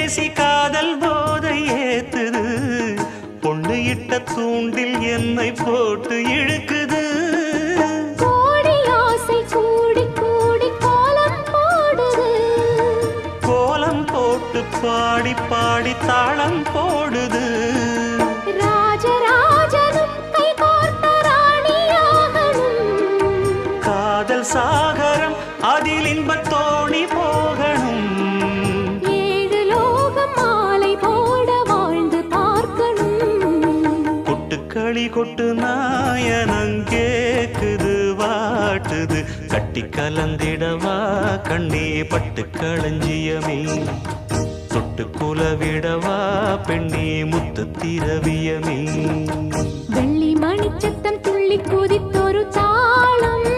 பேசி காதல் போதை ஏத்துது பொண்ணு இட்ட தூண்டில் என்னை போட்டு இழுக்குது கோடி ஆசை கூடி கூடி கோலம் போடுது கோலம் போட்டு பாடி பாடி தாளம் போடுது ராஜராஜனும் கை கோர்த்த ராணியாகணும் காதல் சாகரம் அதில் இன்பத் தோணி போகணும் ஏழு லோகம் மாலை போட வாழ்ந்து பார்க்கணும் கொட்டுக்களி கொட்டு நாயனங்கேக்குது வாட்டுது கட்டி கலந்திடவா கண்ணே பட்டு களஞ்சியமே தொட்டு குலவிடவா பெண்ணே முத்து திரவியமே வெள்ளி மணிச்சத்தம் துள்ளி குதித்தொரு தாளம்